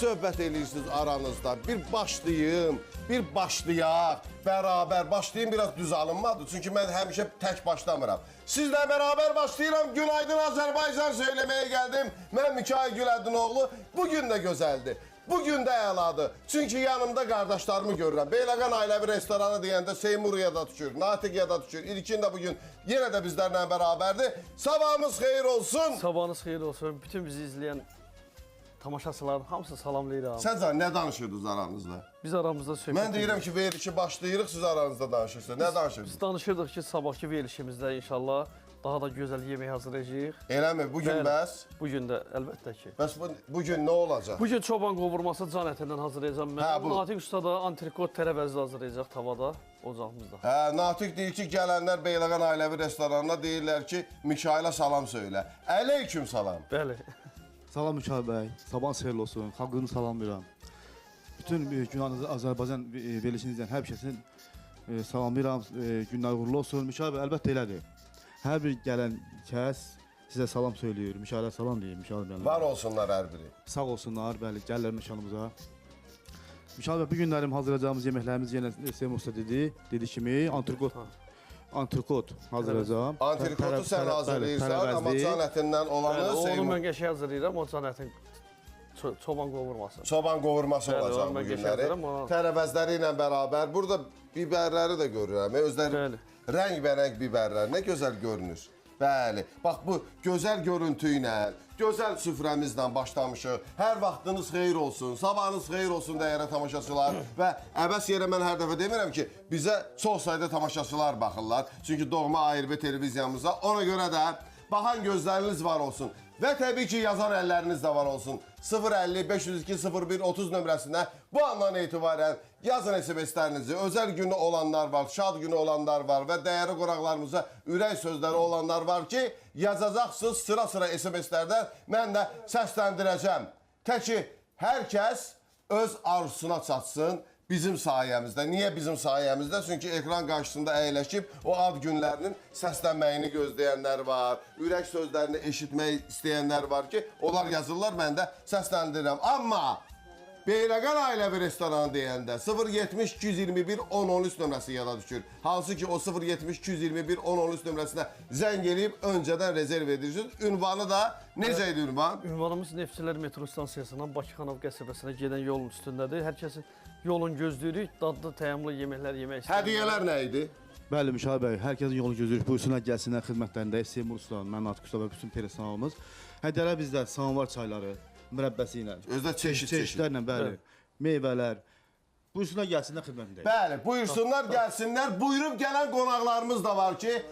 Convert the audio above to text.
söhbət edirsiniz aranızda? Bir başlayın, bir başlayaq, bərabər başlayın, biraz düz alınmadı. Çünki mən həmişə tək başlamıram. Sizlə bərabər başlayıram, günaydın Azərbaycan söyləməyə gəldim. Mən Mikail Güləddinoğlu, bugün də gözəldir. Bugün də əladır. Çünki yanımda qardaşlarımı görürəm. Beyləqan ailəvi restoranı deyəndə Seymur yada düşür, Natiq yada düşür. İlkin də bugün yenə də bizlərlə bərabərdir. Sabahımız xeyir olsun. Sabahınız xeyir olsun. Bütün bizi izləyən tamaşaçıların hamısını salamlayıram. Səncə nə danışırdınız aranızda? Biz aramızda söhbət Mən deyirəm ki, verilişi başlayırıq, siz aranızda danışırsınız. Nə danışırdınız? Biz danışırdıq ki, sabahki verilişimizdə inşallah daha da gözəl yemək hazırlayacağıq. Eləmi? Bugün bəs? Bugün də əlbəttə ki. Bəs bugün nə olacaq? Bugün çoban qovurması can ətindən hazırlayacağam mən. Hə, bu. Natiq usta da antrikot tərəvəzli hazırlayacaq tavada, ocağımızda. Hə, Natiq deyir ki, gələnlər Beyləqan ailəvi restoranına deyirlər ki, Mikailə salam söylə. Əleyküm salam. Bəli. Salam Mikail bəy, sabahınız xeyirli olsun, xalqını salamlayıram. Bütün günahınızı Azərbaycan verilişinizdən hər bir şeysin salamlayıram, günlər uğurlu olsun. Mikail bəy, əlbəttə elədir. Hər bir gələn kəs sizə salam söyləyir, Mikailə salam deyir, Mikail bəy. Var olsunlar hər biri. Sağ olsunlar, bəli, gəlirlər məkanımıza. Mikail bəy, bu günlərim hazırlayacağımız yeməklərimiz yenə Seymur usta dedi kimi antrikot hazırlayacağım. Antrikotu sən hazırlayırsan, amma can ətindən olanı Onu Seymur. mən qəşəng hazırlayıram, o can ətin çoban qovurması. Çoban qovurması Bəli, olacaq onu bu mən günləri. qəşəng hazırlayıram, Tərəvəzləri ilə bərabər. Burada bibərləri də görürəm. Özləri Bəli. rəngbərəng bibərlər. Nə gözəl görünür. Bəli. Bax bu gözəl görüntü ilə, gözəl süfrəmizlə başlamışıq. Hər vaxtınız xeyir olsun, sabahınız xeyir olsun dəyərli tamaşaçılar. Və əbəs yerə mən hər dəfə demirəm ki, bizə çox sayda tamaşaçılar baxırlar. Çünki doğma ARB televiziyamıza. Ona görə də baxan gözləriniz var olsun. Və təbii ki, yazan əlləriniz də var olsun. 050 502 01 30 nömrəsinə bu andan etibarən yazın SMS-lərinizi. Özəl günü olanlar var, şad günü olanlar var və dəyərli qonaqlarımıza ürək sözləri olanlar var ki, yazacaqsınız sıra-sıra SMS-lərdən mən də səsləndirəcəm. Təki hər kəs öz arzusuna çatsın bizim sayəmizdə. Niyə bizim sayəmizdə? Çünki ekran qarşısında əyləşib o ad günlərinin səslənməyini gözləyənlər var, ürək sözlərini eşitmək istəyənlər var ki, onlar yazırlar, mən də səsləndirirəm. Amma Beyləqan ailəvi restoranı deyəndə 070 221 1013 nömrəsi yada düşür. Hansı ki o 070 221 1013 nömrəsinə zəng eləyib öncədən rezerv edirsiniz. Ünvanı da necə idi ünvan? Ünvanımız Neftçilər metro stansiyasından Bakıxanov qəsəbəsinə gedən yolun üstündədir. Hər kəsin yolun gözləyirik, dadlı, təyamlı yeməklər yemək istəyir. Hədiyyələr nə idi? Bəli Mikail bəy, hər kəsin yolunu gözləyirik. Buyursunlar, gəlsinlər xidmətlərindəyik. Seymur usta, mən Natiq usta və bütün personalımız. Hədiyyələr bizdə samovar çayları, mürəbbəsi ilə. Özdə Çeşidlərlə, bəli. Meyvələr. Buyursunlar, gəlsinlər xidmətindəyik. Bəli, buyursunlar, gəlsinlər. Buyurub gələn qonaqlarımız da var ki,